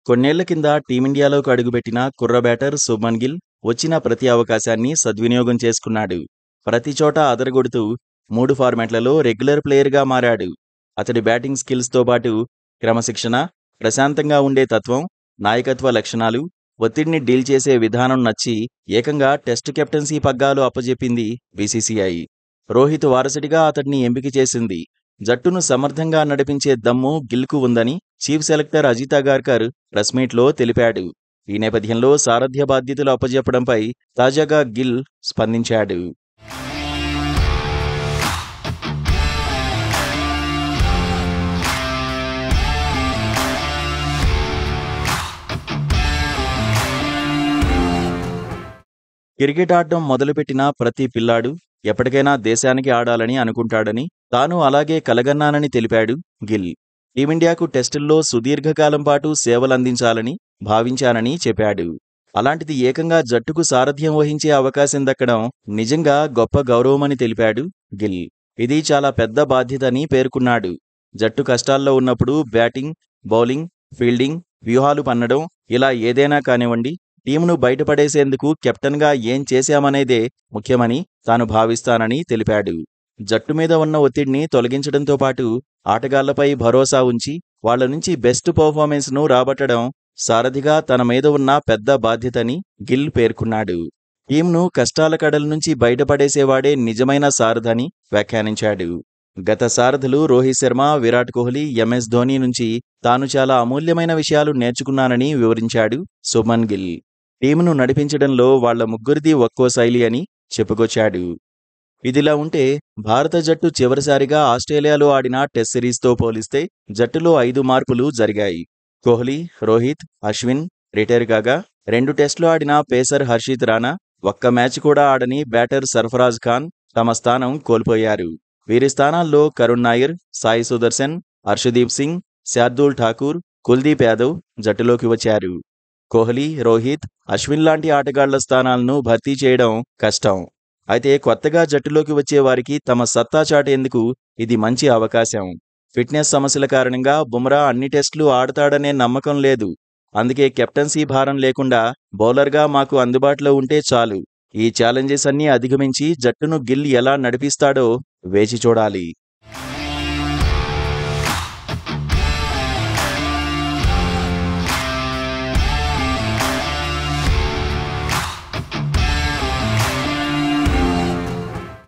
కొన్నేళ్ల కింద టీమిండియాలోకి అడుగుపెట్టిన కుర్ర బ్యాటర్ శుభ్మన్ గిల్ వచ్చిన ప్రతి అవకాశాన్ని సద్వినియోగం చేసుకున్నాడు. ప్రతి చోట అదరగొడుతూ 3 ఫార్మాట్లలో రెగ్యులర్ ప్లేయర్గా మారాడు. అతడి బ్యాటింగ్ స్కిల్స్తో పాటు క్రమశిక్షణ, ప్రశాంతంగా ఉండే తత్వం, నాయకత్వ లక్షణాలు, ఒత్తిడిని డీల్ చేసే విధానం నచ్చి ఏకంగా టెస్ట్ కెప్టెన్సీ పగ్గాలు అప్పజెప్పింది బీసీసీఐ. రోహిత్ వారసుడిగా అతడిని ఎంపిక చేసింది. జట్టును సమర్థంగా నడిపించే దమ్ము గిల్కు ఉందని chief selector Ajit Agarkar press మీట్లో తెలిపాడు. ఈ నేపథ్యంలో సారథ్య బాధ్యతలు అప్పజెప్పడంపై తాజాగా గిల్ స్పందించాడు. క్రికెట్ ఆడడం మొదలుపెట్టిన ప్రతి పిల్లాడు ఎప్పటికైనా దేశానికి ఆడాలని అనుకుంటాడని, తాను అలాగే కలగన్నానని తెలిపాడు గిల్. టీమిండియాకు టెస్టుల్లో సుదీర్ఘకాలం పాటు సేవలందించాలని భావించానని చెప్పాడు. అలాంటిది ఏకంగా జట్టుకు సారథ్యం వహించే అవకాశం దక్కడం నిజంగా గొప్ప గౌరవమని తెలిపాడు గిల్. ఇది చాలా పెద్ద బాధ్యతని పేర్కొన్నాడు. జట్టు కష్టాల్లో ఉన్నప్పుడు బ్యాటింగ్, బౌలింగ్, ఫీల్డింగ్, వ్యూహాలు పన్నడం ఇలా ఏదైనా కానివ్వండి, టీంను బయటపడేసేందుకు కెప్టెన్గా ఏం చేశామనేదే ముఖ్యమని తాను భావిస్తానని తెలిపాడు. జట్టు మీద ఉన్న ఒత్తిడిని తొలగించడంతో పాటు ఆటగాళ్లపై భరోసా ఉంచి వాళ్ల నుంచి బెస్ట్ పర్ఫార్మెన్స్ను రాబట్టడం సారథిగా తన మీద ఉన్న పెద్ద బాధ్యతని గిల్ పేర్కొన్నాడు. టీంను కష్టాల కడల నుంచి బయటపడేసేవాడే నిజమైన సారథని వ్యాఖ్యానించాడు. గత సారథులు రోహిత్ శర్మ, విరాట్ కోహ్లీ, ఎంఎస్ ధోనీ నుంచి తాను చాలా అమూల్యమైన విషయాలు నేర్చుకున్నానని వివరించాడు శుభ్మన్ గిల్. టీంను నడిపించడంలో వాళ్ల ముగ్గురిది ఒక్కో శైలి అని చెప్పుకొచ్చాడు. ఇదిలా ఉంటే భారత జట్టు చివరిసారిగా ఆస్ట్రేలియాలో ఆడిన టెస్ట్ సిరీస్తో పోలిస్తే జట్టులో 5 మార్పులు జరిగాయి. కోహ్లీ, రోహిత్, అశ్విన్ రిటైర్ కాగా 2 టెస్టులు ఆడిన పేసర్ హర్షిత్ రాణా, ఒక్క మ్యాచ్ కూడా ఆడని బ్యాటర్ సర్ఫరాజ్ ఖాన్ తమ స్థానం కోల్పోయారు. వీరి స్థానాల్లో కరుణ్ నాయర్, సాయి సుదర్శన్, హర్షదీప్ సింగ్, శార్దూల్ ఠాకూర్, కుల్దీప్ యాదవ్ జట్టులోకి వచ్చారు. కోహ్లీ, రోహిత్, అశ్విన్ లాంటి ఆటగాళ్ల స్థానాలను భర్తీ చేయడం కష్టం. అయితే కొత్తగా జట్టులోకి వచ్చే వారికి తమ సత్తా చాటేందుకు ఇది మంచి అవకాశం. ఫిట్నెస్ సమస్యల కారణంగా బుమ్రా అన్ని టెస్టులు ఆడతాడనే నమ్మకం లేదు. అందుకే కెప్టెన్సీ భారం లేకుండా బౌలర్గా మాకు అందుబాటులో ఉంటే చాలు. ఈ ఛాలెంజెస్ అన్నీ అధిగమించి జట్టును గిల్ ఎలా నడిపిస్తాడో వేచి చూడాలి.